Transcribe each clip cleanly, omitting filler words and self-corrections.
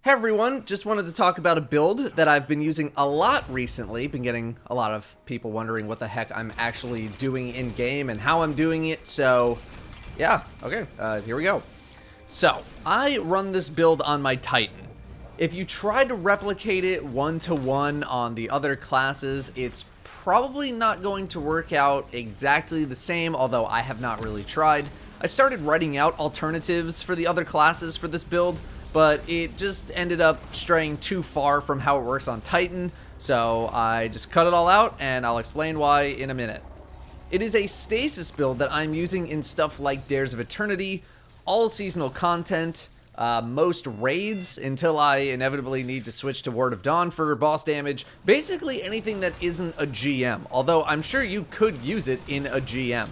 Hey everyone, just wanted to talk about a build that I've been using a lot recently. Been getting a lot of people wondering what the heck I'm actually doing in game and how I'm doing it. So yeah, okay, here we go. So I run this build on my Titan. If you try to replicate it one-to-one on the other classes, it's probably not going to work out exactly the same, although I have not really tried. I started writing out alternatives for the other classes for this build, but it just ended up straying too far from how it works on Titan, so I just cut it all out, and I'll explain why in a minute. It is a stasis build that I'm using in stuff like Dares of Eternity, all seasonal content, most raids until I inevitably need to switch to Word of Dawn for boss damage, basically anything that isn't a GM, although I'm sure you could use it in a GM.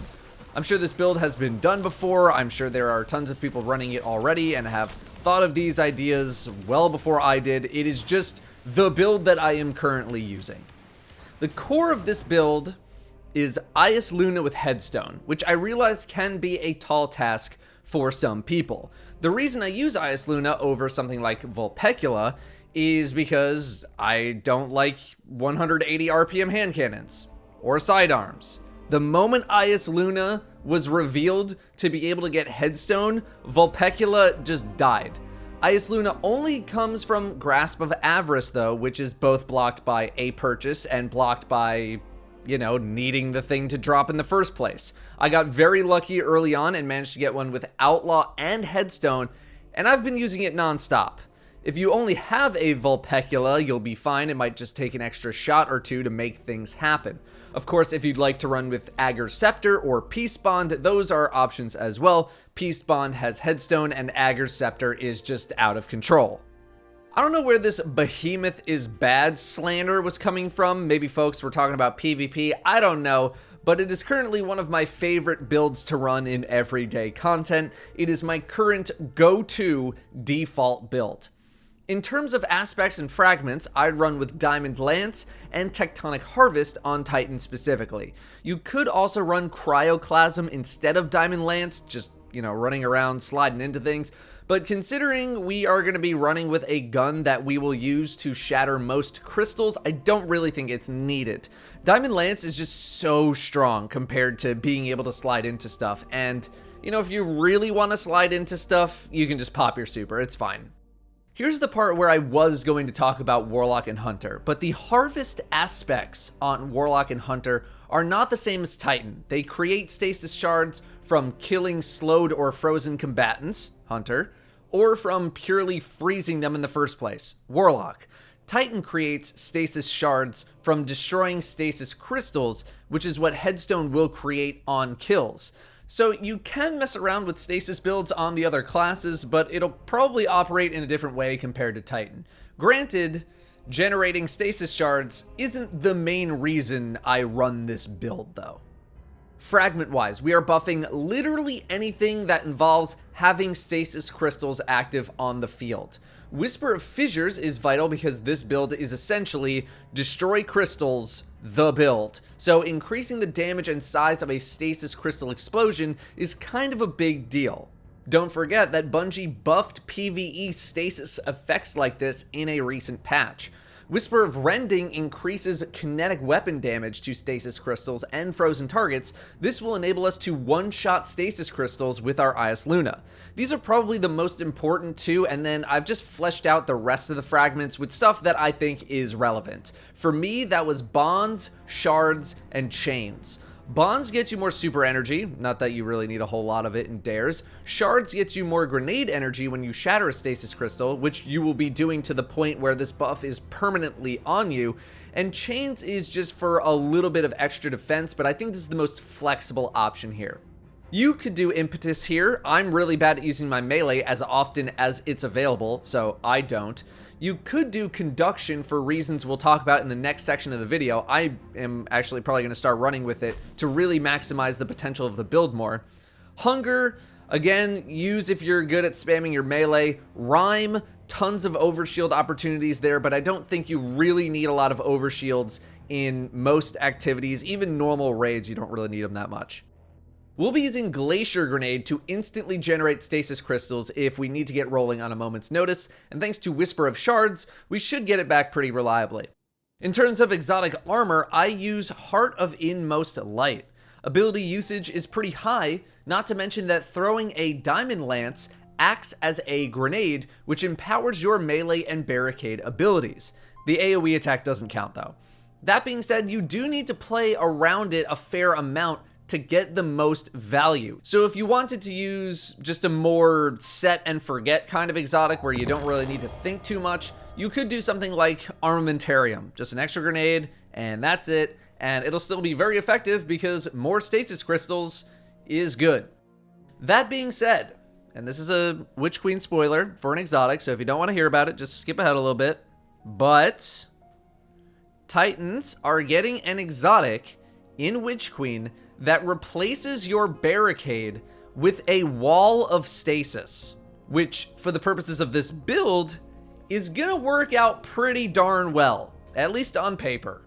I'm sure this build has been done before, I'm sure there are tons of people running it already and have thought of these ideas well before I did. It is just the build that I am currently using. The core of this build is Ias Luna with Headstone, which I realize can be a tall task for some people. The reason I use Ias Luna over something like Vulpecula is because I don't like 180 RPM hand cannons or sidearms. The moment Ias Luna was revealed to be able to get Headstone, Vulpecula just died. Ias Luna only comes from Grasp of Avarice though, which is both blocked by a purchase and blocked by, you know, needing the thing to drop in the first place. I got very lucky early on and managed to get one with Outlaw and Headstone, and I've been using it non-stop. If you only have a Vulpecula, you'll be fine. It might just take an extra shot or two to make things happen. Of course, if you'd like to run with Ager's Scepter or Peace Bond, those are options as well. Peace Bond has Headstone and Ager's Scepter is just out of control. I don't know where this behemoth is bad slander was coming from. Maybe folks were talking about PvP, I don't know. But it is currently one of my favorite builds to run in everyday content. It is my current go-to default build. In terms of aspects and fragments, I'd run with Diamond Lance and Tectonic Harvest on Titan specifically. You could also run Cryoclasm instead of Diamond Lance, just, you know, running around, sliding into things. But considering we are going to be running with a gun that we will use to shatter most crystals, I don't really think it's needed. Diamond Lance is just so strong compared to being able to slide into stuff. And, you know, if you really want to slide into stuff, you can just pop your super, it's fine. Here's the part where I was going to talk about Warlock and Hunter, but the harvest aspects on Warlock and Hunter are not the same as Titan. They create stasis shards from killing slowed or frozen combatants, Hunter, or from purely freezing them in the first place, Warlock. Titan creates stasis shards from destroying stasis crystals, which is what Headstone will create on kills. So you can mess around with stasis builds on the other classes, but it'll probably operate in a different way compared to Titan. Granted, generating stasis shards isn't the main reason I run this build though. Fragment-wise, we are buffing literally anything that involves having stasis crystals active on the field. Whisper of Fissures is vital because this build is essentially destroy crystals, the build. So increasing the damage and size of a stasis crystal explosion is kind of a big deal. Don't forget that Bungie buffed PvE stasis effects like this in a recent patch. Whisper of Rending increases kinetic weapon damage to stasis crystals and frozen targets. This will enable us to one-shot stasis crystals with our Ias Luna. These are probably the most important too, and then I've just fleshed out the rest of the fragments with stuff that I think is relevant. For me, that was Bonds, Shards, and Chains. Bonds gets you more super energy, not that you really need a whole lot of it in dares. Shards gets you more grenade energy when you shatter a stasis crystal, which you will be doing to the point where this buff is permanently on you. And Chains is just for a little bit of extra defense, but I think this is the most flexible option here. You could do Impetus here. I'm really bad at using my melee as often as it's available, so I don't. You could do Conduction for reasons we'll talk about in the next section of the video. I am actually probably going to start running with it to really maximize the potential of the build more. Hunger, again, use if you're good at spamming your melee. Rhyme, tons of overshield opportunities there, but I don't think you really need a lot of overshields in most activities. Even normal raids, you don't really need them that much. We'll be using Glacier Grenade to instantly generate stasis crystals if we need to get rolling on a moment's notice, and thanks to Whisper of Shards, we should get it back pretty reliably. In terms of exotic armor, I use Heart of Inmost Light. Ability usage is pretty high, not to mention that throwing a Diamond Lance acts as a grenade, which empowers your melee and barricade abilities. The AoE attack doesn't count though. That being said, you do need to play around it a fair amount to get the most value. So if you wanted to use just a more set and forget kind of exotic where you don't really need to think too much, you could do something like Armamentarium, just an extra grenade and that's it, and it'll still be very effective because more stasis crystals is good. That being said, and this is a Witch Queen spoiler for an exotic, so if you don't want to hear about it, just skip ahead a little bit, but Titans are getting an exotic in Witch Queen that replaces your barricade with a wall of stasis, which, for the purposes of this build, is gonna work out pretty darn well, at least on paper.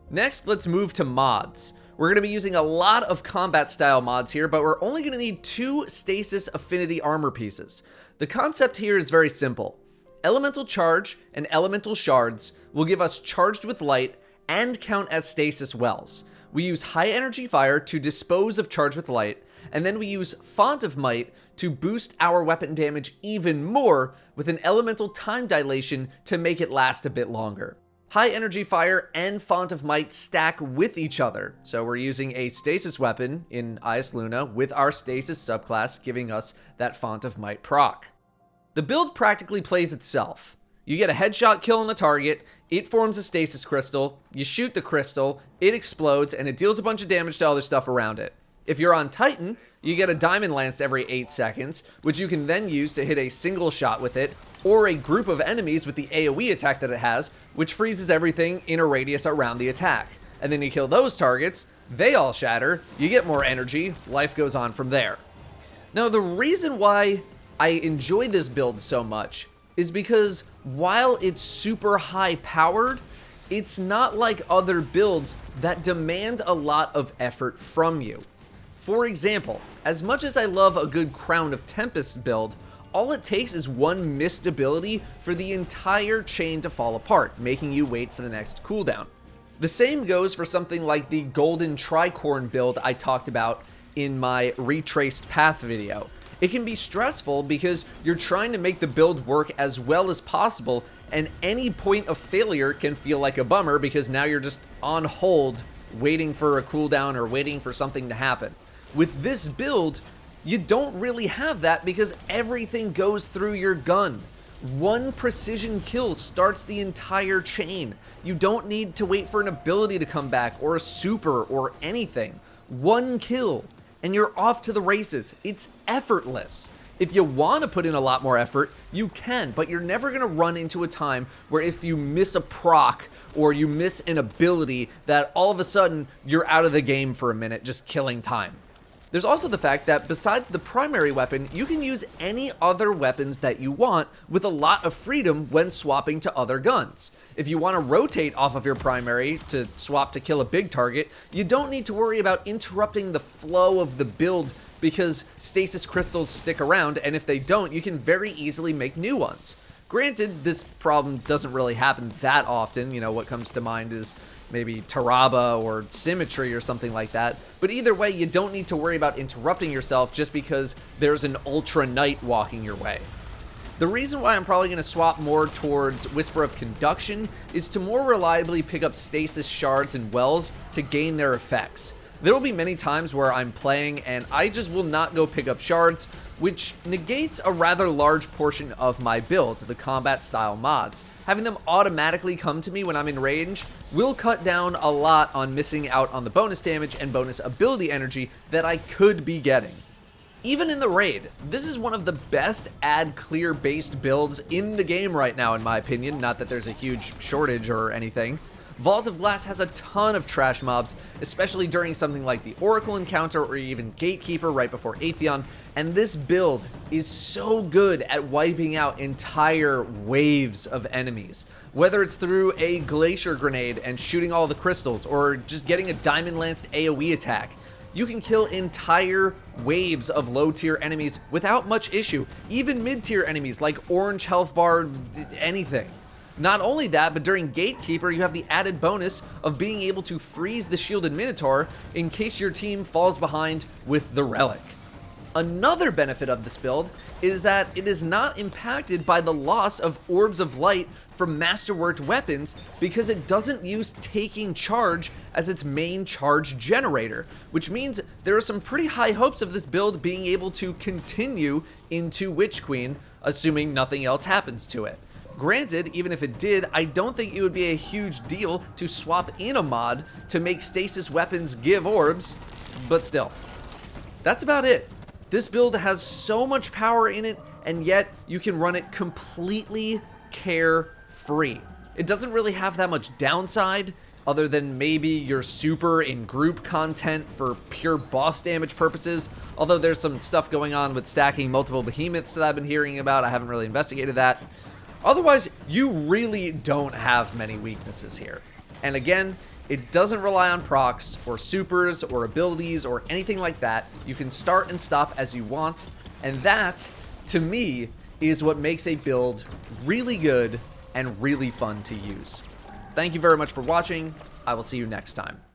Next, let's move to mods. We're gonna be using a lot of combat style mods here, but we're only gonna need 2 stasis affinity armor pieces. The concept here is very simple. Elemental Charge and Elemental Shards will give us Charged with Light and count as stasis wells. We use High Energy Fire to dispose of Charge with Light, and then we use Font of Might to boost our weapon damage even more with an Elemental Time Dilation to make it last a bit longer. High Energy Fire and Font of Might stack with each other, so we're using a stasis weapon in Ice Luna with our stasis subclass giving us that Font of Might proc. The build practically plays itself. You get a headshot kill on a target, it forms a stasis crystal, you shoot the crystal, it explodes, and it deals a bunch of damage to other stuff around it. If you're on Titan, you get a Diamond Lance every 8 seconds, which you can then use to hit a single shot with it, or a group of enemies with the AoE attack that it has, which freezes everything in a radius around the attack. And then you kill those targets, they all shatter, you get more energy, life goes on from there. Now, the reason why I enjoy this build so much is because while it's super high powered, it's not like other builds that demand a lot of effort from you. For example, as much as I love a good Crown of Tempest build, all it takes is one missed ability for the entire chain to fall apart, making you wait for the next cooldown. The same goes for something like the Golden Tricorn build I talked about in my Retraced Path video. It can be stressful because you're trying to make the build work as well as possible, and any point of failure can feel like a bummer because now you're just on hold waiting for a cooldown or waiting for something to happen. With this build, you don't really have that because everything goes through your gun. One precision kill starts the entire chain. You don't need to wait for an ability to come back or a super or anything. One kill and you're off to the races. It's effortless. If you want to put in a lot more effort, you can, but you're never going to run into a time where if you miss a proc or you miss an ability that all of a sudden you're out of the game for a minute just killing time. There's also the fact that besides the primary weapon, you can use any other weapons that you want with a lot of freedom when swapping to other guns. If you want to rotate off of your primary to swap to kill a big target, you don't need to worry about interrupting the flow of the build because stasis crystals stick around, and if they don't, you can very easily make new ones. Granted, this problem doesn't really happen that often. You know, what comes to mind is maybe Taraba or Symmetry or something like that. But either way, you don't need to worry about interrupting yourself just because there's an Ultra Knight walking your way. The reason why I'm probably going to swap more towards Whisper of Conduction is to more reliably pick up Stasis Shards and Wells to gain their effects. There will be many times where I'm playing and I just will not go pick up shards, which negates a rather large portion of my build, the combat style mods. Having them automatically come to me when I'm in range will cut down a lot on missing out on the bonus damage and bonus ability energy that I could be getting. Even in the raid, this is one of the best ad clear based builds in the game right now in my opinion, not that there's a huge shortage or anything. Vault of Glass has a ton of trash mobs, especially during something like the Oracle encounter or even Gatekeeper right before Atheon, and this build is so good at wiping out entire waves of enemies. Whether it's through a Glacier Grenade and shooting all the crystals, or just getting a Diamond Lanced AoE attack, you can kill entire waves of low tier enemies without much issue. Even mid tier enemies like orange health bar, anything. Not only that, but during Gatekeeper, you have the added bonus of being able to freeze the shielded Minotaur in case your team falls behind with the Relic. Another benefit of this build is that it is not impacted by the loss of Orbs of Light from masterworked weapons because it doesn't use Taking Charge as its main charge generator, which means there are some pretty high hopes of this build being able to continue into Witch Queen, assuming nothing else happens to it. Granted, even if it did, I don't think it would be a huge deal to swap in a mod to make stasis weapons give orbs, but still. That's about it. This build has so much power in it, and yet you can run it completely carefree. It doesn't really have that much downside, other than maybe your super in group content for pure boss damage purposes, although there's some stuff going on with stacking multiple behemoths that I've been hearing about. I haven't really investigated that. Otherwise, you really don't have many weaknesses here. And again, it doesn't rely on procs or supers or abilities or anything like that. You can start and stop as you want, and that, to me, is what makes a build really good and really fun to use. Thank you very much for watching. I will see you next time.